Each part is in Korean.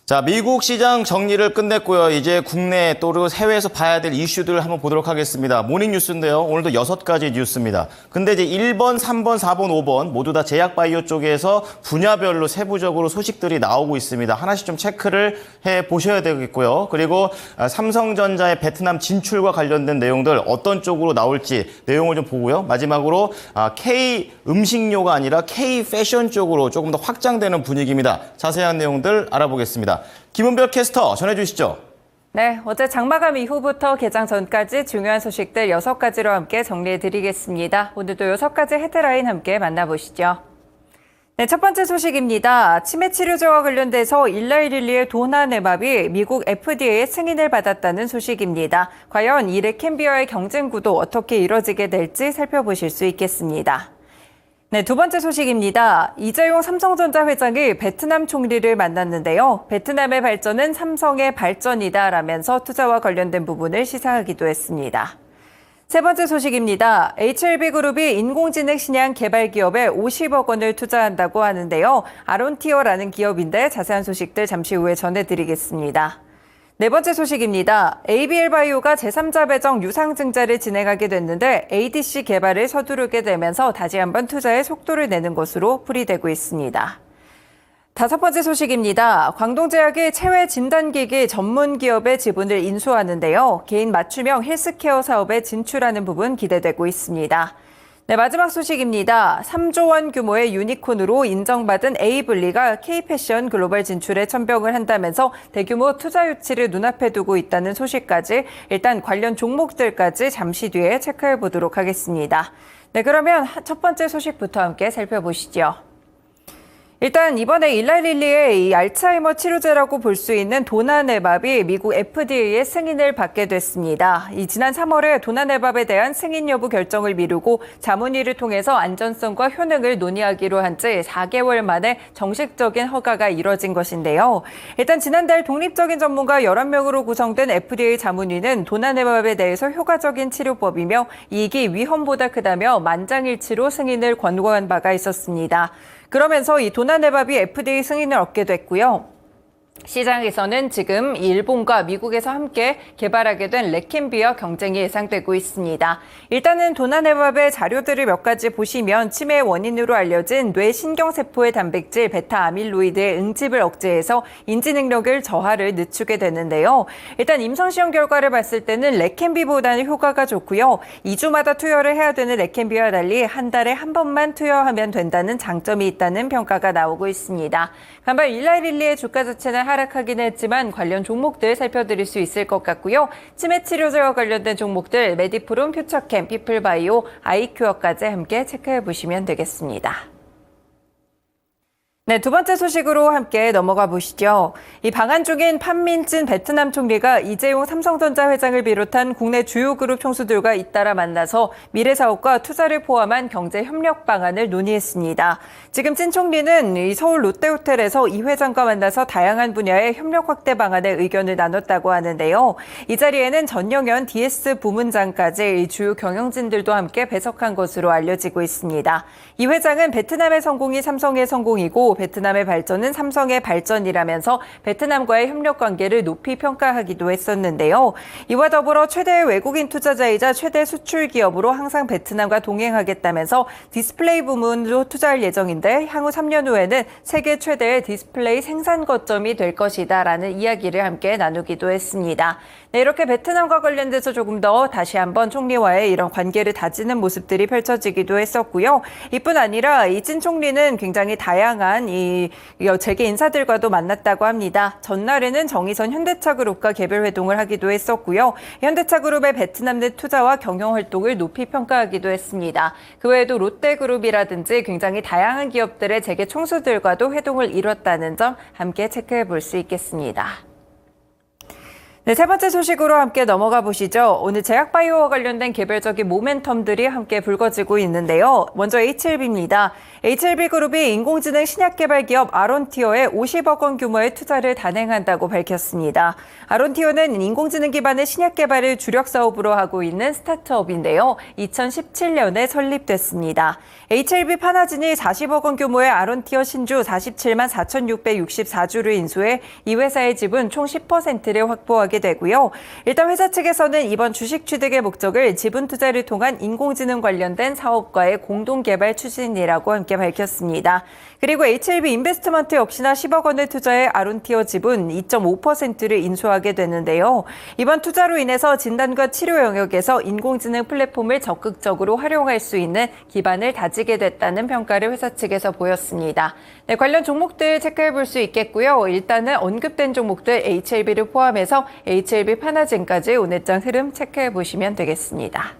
자, 미국 시장 정리를 끝냈고요. 이제 국내 또 그리고 해외에서 봐야 될 이슈들을 한번 보도록 하겠습니다. 모닝 뉴스인데요. 오늘도 6가지 뉴스입니다. 근데 이제 1번, 3번, 4번, 5번 모두 다 제약바이오 쪽에서 분야별로 세부적으로 소식들이 나오고 있습니다. 하나씩 좀 체크를 해 보셔야 되겠고요. 그리고 삼성전자의 베트남 진출과 관련된 내용들 어떤 쪽으로 나올지 내용을 좀 보고요. 마지막으로 K 음식료가 아니라 K 패션 쪽으로 조금 더 확장되는 분위기입니다. 자세한 내용들 알아보겠습니다. 김은별 캐스터 전해주시죠. 네, 어제 장마감 이후부터 개장 전까지 중요한 소식들 6가지로 함께 정리해드리겠습니다. 오늘도 6가지 헤드라인 함께 만나보시죠. 네, 첫 번째 소식입니다. 치매 치료제와 관련돼서 일라이릴리의 도나네밥이 미국 FDA의 승인을 받았다는 소식입니다. 과연 이 레캠비어의 경쟁 구도 어떻게 이뤄지게 될지 살펴보실 수 있겠습니다. 네, 두 번째 소식입니다. 이재용 삼성전자 회장이 베트남 총리를 만났는데요. 베트남의 발전은 삼성의 발전이다라면서 투자와 관련된 부분을 시사하기도 했습니다. 세 번째 소식입니다. HLB그룹이 인공지능 신약 개발 기업에 50억 원을 투자한다고 하는데요. 아론티어라는 기업인데 자세한 소식들 잠시 후에 전해드리겠습니다. 네 번째 소식입니다. ABL바이오가 제3자 배정 유상증자를 진행하게 됐는데 ADC 개발을 서두르게 되면서 다시 한번 투자에 속도를 내는 것으로 풀이되고 있습니다. 다섯 번째 소식입니다. 광동제약이 체외 진단기기 전문 기업의 지분을 인수하는데요. 개인 맞춤형 헬스케어 사업에 진출하는 부분 기대되고 있습니다. 네, 마지막 소식입니다. 3조 원 규모의 유니콘으로 인정받은 에이블리가 K패션 글로벌 진출에 천병을 한다면서 대규모 투자 유치를 눈앞에 두고 있다는 소식까지 일단 관련 종목들까지 잠시 뒤에 체크해 보도록 하겠습니다. 네, 그러면 첫 번째 소식부터 함께 살펴보시죠. 일단 이번에 일라이릴리의 이 알츠하이머 치료제라고 볼 수 있는 도나네밥이 미국 FDA의 승인을 받게 됐습니다. 지난 3월에 도나네밥에 대한 승인 여부 결정을 미루고 자문위를 통해서 안전성과 효능을 논의하기로 한 지 4개월 만에 정식적인 허가가 이뤄진 것인데요. 일단 지난달 독립적인 전문가 11명으로 구성된 FDA 자문위는 도나네밥에 대해서 효과적인 치료법이며 이익이 위험보다 크다며 만장일치로 승인을 권고한 바가 있었습니다. 그러면서 이 도나네밥이 FDA 승인을 얻게 됐고요. 시장에서는 지금 일본과 미국에서 함께 개발하게 된 레캠비어 경쟁이 예상되고 있습니다. 일단은 도나네밥의 자료들을 몇 가지 보시면 치매의 원인으로 알려진 뇌신경세포의 단백질 베타아밀로이드의 응집을 억제해서 인지 능력을 저하를 늦추게 되는데요. 일단 임상시험 결과를 봤을 때는 레캠비보다는 효과가 좋고요. 2주마다 투여를 해야 되는 레캠비와 달리 한 달에 한 번만 투여하면 된다는 장점이 있다는 평가가 나오고 있습니다. 간발 일라이릴리의 주가 자체는 하락하긴 했지만 관련 종목들 살펴드릴 수 있을 것 같고요. 치매 치료제와 관련된 종목들 메디프롬, 퓨처캠, 피플바이오, 아이큐어까지 함께 체크해 보시면 되겠습니다. 네, 두 번째 소식으로 함께 넘어가 보시죠. 이 방한 중인 판민진 베트남 총리가 이재용 삼성전자 회장을 비롯한 국내 주요 그룹 총수들과 잇따라 만나서 미래 사업과 투자를 포함한 경제 협력 방안을 논의했습니다. 지금 찐 총리는 이 서울 롯데호텔에서 이 회장과 만나서 다양한 분야의 협력 확대 방안에 의견을 나눴다고 하는데요. 이 자리에는 전영현 DS 부문장까지 주요 경영진들도 함께 배석한 것으로 알려지고 있습니다. 이 회장은 베트남의 성공이 삼성의 성공이고 베트남의 발전은 삼성의 발전이라면서 베트남과의 협력 관계를 높이 평가하기도 했었는데요. 이와 더불어 최대의 외국인 투자자이자 최대 수출 기업으로 항상 베트남과 동행하겠다면서 디스플레이 부문으로 투자할 예정인데 향후 3년 후에는 세계 최대의 디스플레이 생산 거점이 될 것이다라는 이야기를 함께 나누기도 했습니다. 네, 이렇게 베트남과 관련돼서 조금 더 다시 한번 총리와의 이런 관계를 다지는 모습들이 펼쳐지기도 했었고요. 이뿐 아니라 이 찐 총리는 굉장히 다양한 이 재계 인사들과도 만났다고 합니다. 전날에는 정의선 현대차그룹과 개별 회동을 하기도 했었고요. 현대차그룹의 베트남 내 투자와 경영 활동을 높이 평가하기도 했습니다. 그 외에도 롯데그룹이라든지 굉장히 다양한 기업들의 재계 총수들과도 회동을 이뤘다는 점 함께 체크해 볼 수 있겠습니다. 네, 세 번째 소식으로 함께 넘어가 보시죠. 오늘 제약바이오와 관련된 개별적인 모멘텀들이 함께 불거지고 있는데요. 먼저 HLB입니다. HLB그룹이 인공지능 신약개발 기업 아론티어에 50억 원 규모의 투자를 단행한다고 밝혔습니다. 아론티어는 인공지능 기반의 신약개발을 주력 사업으로 하고 있는 스타트업인데요. 2017년에 설립됐습니다. HLB 파나진이 40억 원 규모의 아론티어 신주 47만 4,664주를 인수해 이 회사의 지분 총 10%를 확보하게 되고요. 일단 회사 측에서는 이번 주식 취득의 목적을 지분 투자를 통한 인공지능 관련된 사업과의 공동 개발 추진이라고 함께 밝혔습니다. 그리고 HLB 인베스트먼트 역시나 10억 원을 투자해 아론티어 지분 2.5%를 인수하게 되는데요. 이번 투자로 인해서 진단과 치료 영역에서 인공지능 플랫폼을 적극적으로 활용할 수 있는 기반을 다지게 됐다는 평가를 회사 측에서 보였습니다. 네, 관련 종목들 체크해 볼 수 있겠고요. 일단은 언급된 종목들 HLB를 포함해서 HLB 파나진까지 오늘장 흐름 체크해 보시면 되겠습니다.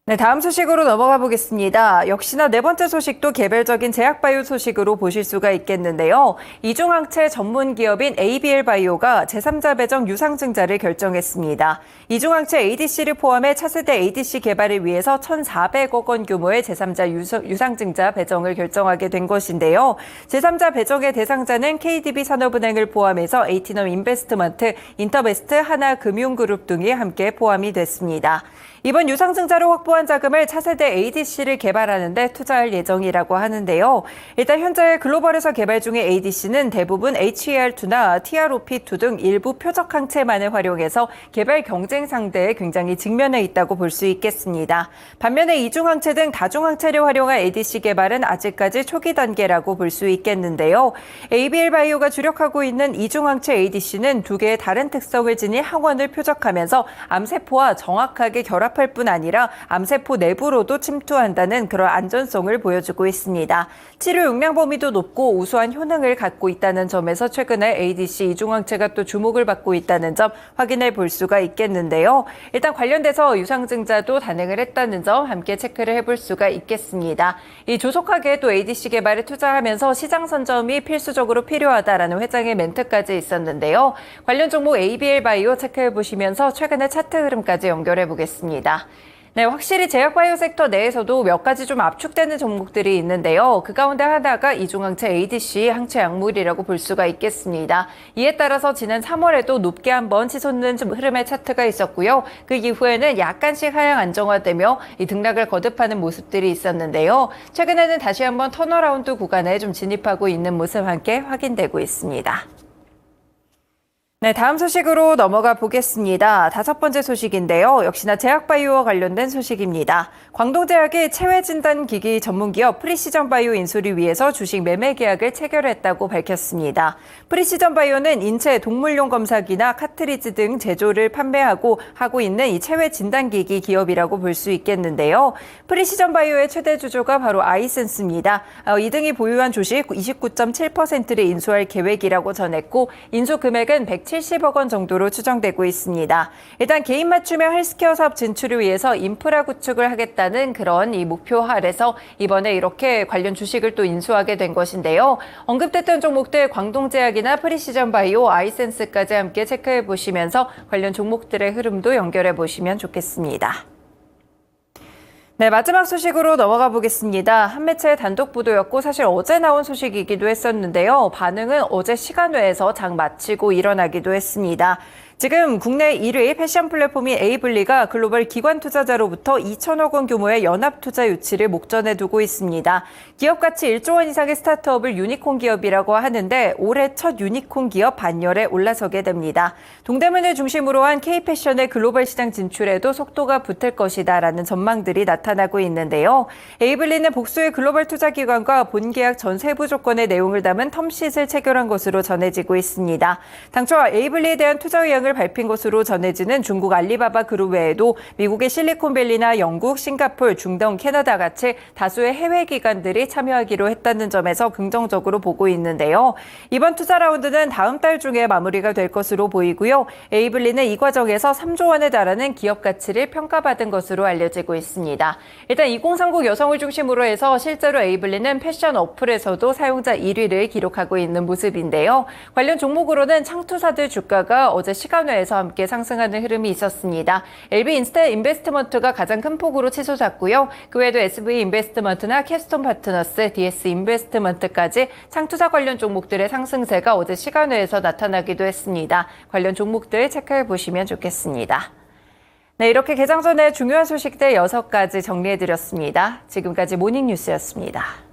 네, 다음 소식으로 넘어가 보겠습니다. 역시나 네 번째 소식도 개별적인 제약바이오 소식으로 보실 수가 있겠는데요. 이중항체 전문 기업인 ABL바이오가 제3자 배정 유상증자를 결정했습니다. 이중항체 ADC를 포함해 차세대 ADC 개발을 위해서 1,400억 원 규모의 제3자 유상증자 배정을 결정하게 된 것인데요. 제3자 배정의 대상자는 KDB 산업은행을 포함해서 에이티넘 인베스트먼트, 인터베스트, 하나금융그룹 등이 함께 포함이 됐습니다. 이번 유상증자로 확보한 자금을 차세대 ADC를 개발하는 데 투자할 예정이라고 하는데요. 일단 현재 글로벌에서 개발 중의 ADC는 대부분 HER2나 TROP2 등 일부 표적 항체만을 활용해서 개발 경쟁 상대에 굉장히 직면해 있다고 볼 수 있겠습니다. 반면에 이중항체 등 다중항체를 활용한 ADC 개발은 아직까지 초기 단계라고 볼 수 있겠는데요. ABL바이오가 주력하고 있는 이중항체 ADC는 두 개의 다른 특성을 지닌 항원을 표적하면서 암세포와 정확하게 결합할 뿐 아니라 암세포 내부로도 침투한다는 그런 안전성을 보여주고 있습니다. 치료 용량 범위도 높고 우수한 효능을 갖고 있다는 점에서 최근에 ADC 이중항체가 또 주목을 받고 있다는 점 확인해 볼 수가 있겠는데요. 일단 관련돼서 유상증자도 단행을 했다는 점 함께 체크를 해볼 수가 있겠습니다. 이 조속하게 또 ADC 개발에 투자하면서 시장 선점이 필수적으로 필요하다라는 회장의 멘트까지 있었는데요. 관련 종목 ABL바이오 체크해 보시면서 최근의 차트 흐름까지 연결해 보겠습니다. 네, 확실히 제약바이오 섹터 내에서도 몇 가지 좀 압축되는 종목들이 있는데요. 그 가운데 하나가 이중항체 ADC 항체 약물이라고 볼 수가 있겠습니다. 이에 따라서 지난 3월에도 높게 한번 치솟는 흐름의 차트가 있었고요. 그 이후에는 약간씩 하향 안정화되며 이 등락을 거듭하는 모습들이 있었는데요. 최근에는 다시 한번 턴어라운드 구간에 좀 진입하고 있는 모습 함께 확인되고 있습니다. 네, 다음 소식으로 넘어가 보겠습니다. 다섯 번째 소식인데요. 역시나 제약바이오와 관련된 소식입니다. 광동제약이 체외진단기기 전문기업 프리시전바이오 인수를 위해서 주식 매매 계약을 체결했다고 밝혔습니다. 프리시전바이오는 인체 동물용 검사기나 카트리지 등 제조를 판매하고 하고 있는 이 체외진단기기 기업이라고 볼 수 있겠는데요. 프리시전바이오의 최대 주주가 바로 아이센스입니다. 이 등이 보유한 주식 29.7%를 인수할 계획이라고 전했고 인수 금액은 170억 원 정도로 추정되고 있습니다. 일단 개인 맞춤형 헬스케어 사업 진출을 위해서 인프라 구축을 하겠다는 그런 이 목표 아래서 이번에 이렇게 관련 주식을 또 인수하게 된 것인데요. 언급됐던 종목들 광동제약이나 프리시전바이오, 아이센스까지 함께 체크해 보시면서 관련 종목들의 흐름도 연결해 보시면 좋겠습니다. 네, 마지막 소식으로 넘어가 보겠습니다. 한 매체의 단독 보도였고 사실 어제 나온 소식이기도 했었는데요. 반응은 어제 시간 외에서 장 마치고 일어나기도 했습니다. 지금 국내 1위 패션 플랫폼인 에이블리가 글로벌 기관 투자자로부터 2천억 원 규모의 연합 투자 유치를 목전에 두고 있습니다. 기업 가치 1조 원 이상의 스타트업을 유니콘 기업이라고 하는데 올해 첫 유니콘 기업 반열에 올라서게 됩니다. 동대문을 중심으로 한 K패션의 글로벌 시장 진출에도 속도가 붙을 것이다라는 전망들이 나타나고 있는데요. 에이블리는 복수의 글로벌 투자 기관과 본계약 전 세부 조건의 내용을 담은 텀시트를 체결한 것으로 전해지고 있습니다. 당초 에이블리에 대한 투자 의향을 상장을 밝힌 것으로 전해지는 중국 알리바바 그룹 외에도 미국의 실리콘밸리나 영국, 싱가폴, 중동, 캐나다 같이 다수의 해외 기관들이 참여하기로 했다는 점에서 긍정적으로 보고 있는데요. 이번 투자 라운드는 다음 달 중에 마무리가 될 것으로 보이고요. 에이블리는 이 과정에서 3조 원에 달하는 기업 가치를 평가받은 것으로 알려지고 있습니다. 일단 2030 여성을 중심으로 해서 실제로 에이블리는 패션 어플에서도 사용자 1위를 기록하고 있는 모습인데요. 관련 종목으로는 창투사들 주가가 어제 시간외에서 함께 상승하는 흐름이 있었습니다. LB 인베스트먼트가 가장 큰 폭으로 치솟았고요. 그 외에도 SV 인베스트먼트나 캡스톤 파트너스, DS 인베스트먼트까지 창투사 관련 종목들의 상승세가 어제 시간외에서 나타나기도 했습니다. 관련 종목들 체크해 보시면 좋겠습니다. 네, 이렇게 개장 전에 중요한 소식들 6가지 정리해드렸습니다. 지금까지 모닝뉴스였습니다.